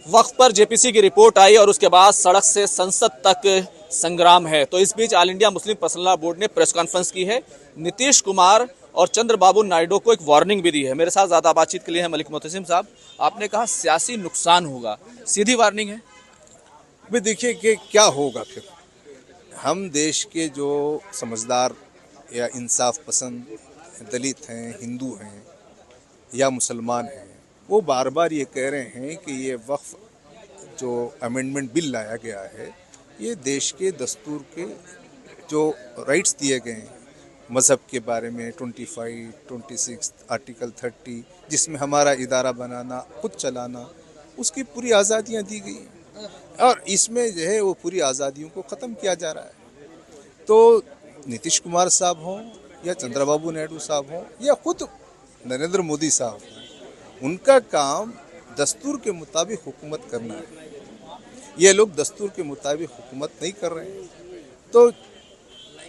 वक्त पर जेपीसी की रिपोर्ट आई और उसके बाद सड़क से संसद तक संग्राम है। तो इस बीच all India Muslim personal law board ने प्रेस कॉन्फ्रेंस की है। नीतीश कुमार और चंद्रबाबू नायडू को एक वार्निंग भी दी है। मेरे साथ ज्यादा बातचीत के लिए है मलिक मोहतसिम साहब। आपने कहा सियासी नुकसान होगा, सीधी वार्निंग है। भी देखिए कि क्या होगा फिर। हम देश के जो समझदार या इंसाफ पसंद दलित हैं, हिंदू हैं या मुसलमान हैं, वो बार बार ये कह रहे हैं कि ये वक्फ जो अमेंडमेंट बिल लाया गया है, ये देश के दस्तूर के जो राइट्स दिए गए हैं मज़हब के बारे में 25, 26, आर्टिकल 30, जिसमें हमारा इदारा बनाना, खुद चलाना, उसकी पूरी आज़ादियाँ दी गई हैं और इसमें जो है वो पूरी आज़ादियों को ख़त्म किया जा रहा है। तो नीतीश कुमार साहब हों या चंद्रबाबू नायडू साहब हों या खुद नरेंद्र मोदी साहब हों, उनका काम दस्तूर के मुताबिक हुकूमत करना है। ये लोग दस्तूर के मुताबिक हुकूमत नहीं कर रहे हैं, तो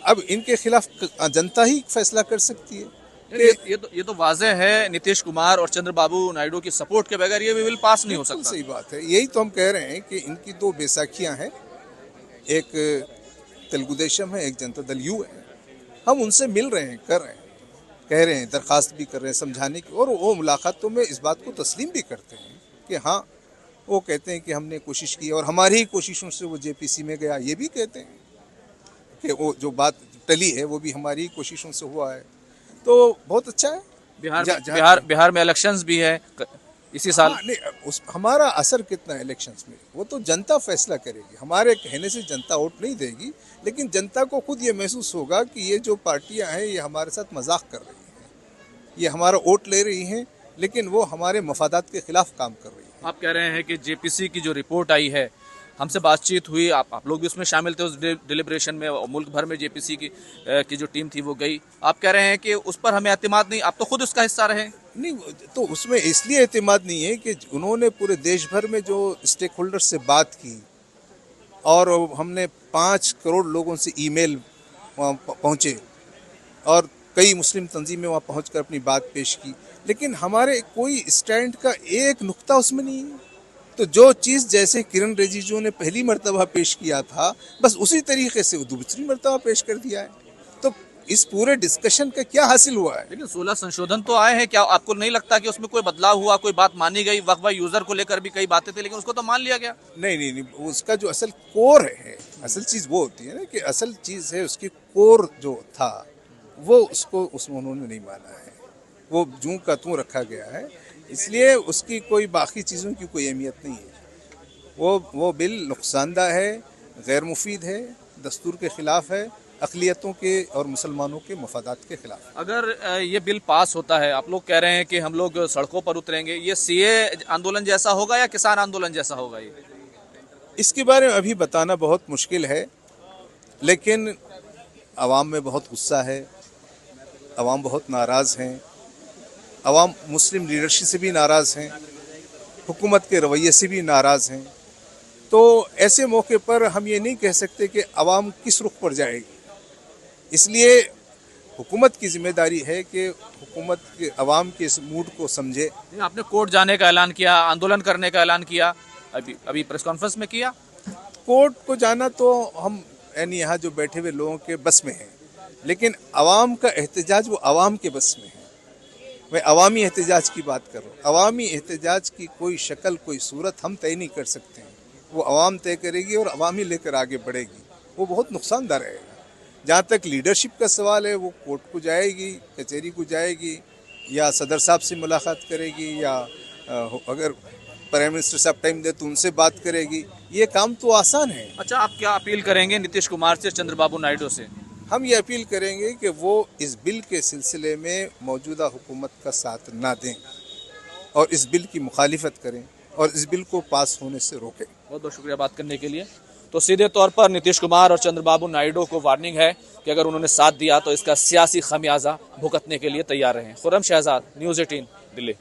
अब इनके खिलाफ जनता ही फैसला कर सकती है। ये तो वाज़ेह है, नीतीश कुमार और चंद्रबाबू नायडू की सपोर्ट के बगैर ये बिल पास नहीं हो सकता। सही बात है, यही तो हम कह रहे हैं कि इनकी दो बैसाखियां हैं, एक तेलुगु देशम है, एक जनता दल यू है। हम उनसे मिल रहे हैं, कर रहे हैं, कह रहे हैं, दरखास्त भी कर रहे हैं समझाने की, और वो मुलाकातों में इस बात को तस्लीम भी करते हैं कि हाँ, वो कहते हैं कि हमने कोशिश की और हमारी ही कोशिशों से वो जेपीसी में गया। ये भी कहते हैं कि वो जो बात टली है वो भी हमारी ही कोशिशों से हुआ है। तो बहुत अच्छा है। बिहार में इलेक्शंस भी है इसी साल। हाँ, नहीं, उस हमारा असर कितना है इलेक्शंस में, वो तो जनता फैसला करेगी। हमारे कहने से जनता वोट नहीं देगी, लेकिन जनता को खुद ये महसूस होगा कि ये जो पार्टियां हैं ये हमारे साथ मजाक कर रही हैं, ये हमारा वोट ले रही हैं, लेकिन वो हमारे मफादात के खिलाफ काम कर रही है। आप कह रहे हैं कि जेपीसी की जो रिपोर्ट आई है, हमसे बातचीत हुई, आप लोग भी उसमें शामिल थे उस डिलिब्रेशन में, मुल्क भर में जेपीसी की जो टीम थी वो गई। आप कह रहे हैं कि उस पर हमें एतमाद नहीं, आप तो खुद उसका हिस्सा रहे। नहीं, तो उसमें इसलिए एतमाद नहीं है कि उन्होंने पूरे देश भर में जो स्टेक होल्डर से बात की और हमने 5 करोड़ लोगों से ईमेल वहाँ पहुँचे और कई मुस्लिम तंजीमें वहाँ पहुँचकर अपनी बात पेश की, लेकिन हमारे कोई स्टैंड का एक नुक्ता उसमें नहीं है। तो जो चीज़ जैसे किरण रिजिजू ने पहली मर्तबा पेश किया था, बस उसी तरीके से वो दूसरी मर्तबा पेश कर दिया है। तो इस पूरे डिस्कशन का क्या हासिल हुआ है? लेकिन 16 संशोधन तो आए हैं, क्या आपको नहीं लगता कि उसमें कोई बदलाव हुआ, कोई बात मानी गई? वक्फ यूजर को लेकर भी कई बातें थी, लेकिन उसको तो मान लिया गया। नहीं, उसका जो असल कोर है, असल चीज़ वो होती है ना कि असल चीज़ है उसकी कोर जो था वो उसको उसमें उन्होंने नहीं माना है, वो जूं का त्यों रखा गया है, इसलिए उसकी कोई बाकी चीज़ों की कोई अहमियत नहीं है। वो बिल नुकसानदा है, गैर मुफीद है, दस्तूर के ख़िलाफ़ है, अक़लियतों के और मुसलमानों के मफादात के ख़िलाफ़। अगर ये बिल पास होता है, आप लोग कह रहे हैं कि हम लोग सड़कों पर उतरेंगे, ये सीए आंदोलन जैसा होगा या किसान आंदोलन जैसा होगा? ये इसके बारे में अभी बताना बहुत मुश्किल है, लेकिन आवाम में बहुत गुस्सा है, आवाम बहुत नाराज़ हैं, आवाम मुस्लिम लीडरशिप से भी नाराज़ हैं, हुकूमत के रवैये से भी नाराज़ हैं। तो ऐसे मौके पर हम ये नहीं कह सकते कि आवाम किस रुख पर जाएगी, इसलिए हुकूमत की जिम्मेदारी है कि हुकूमत के आवाम के इस मूड को समझे। आपने कोर्ट जाने का ऐलान किया, आंदोलन करने का ऐलान किया, अभी प्रेस कॉन्फ्रेंस में किया। कोर्ट को जाना तो हम यानी यहाँ जो बैठे हुए लोगों के बस में है, लेकिन आवाम का एहतजाज वो आवाम के बस में है। मैं अवामी एहतजाज की बात कर रहा हूँ। अवामी एहतजाज की कोई शक्ल, कोई सूरत हम तय नहीं कर सकते हैं, वो अवाम तय करेगी और अवामी लेकर आगे बढ़ेगी। वो बहुत नुकसानदार रहेगा। जहाँ तक लीडरशिप का सवाल है, वो कोर्ट को जाएगी, कचहरी को जाएगी, या सदर साहब से मुलाकात करेगी, या अगर प्राइम मिनिस्टर साहब टाइम दे तो उनसे बात करेगी। ये काम तो आसान है। अच्छा, आप क्या अपील करेंगे नीतीश कुमार से, चंद्रबाबू नायडू से? हम ये अपील करेंगे कि वो इस बिल के सिलसिले में मौजूदा हुकूमत का साथ ना दें और इस बिल की मुखालिफत करें और इस बिल को पास होने से रोकें। बहुत बहुत शुक्रिया बात करने के लिए। तो सीधे तौर पर नीतीश कुमार और चंद्रबाबू नायडू को वार्निंग है कि अगर उन्होंने साथ दिया तो इसका सियासी खमियाजा भुगतने के लिए तैयार रहें। खुर्रम शहजाद, न्यूज़ 18, दिल्ली।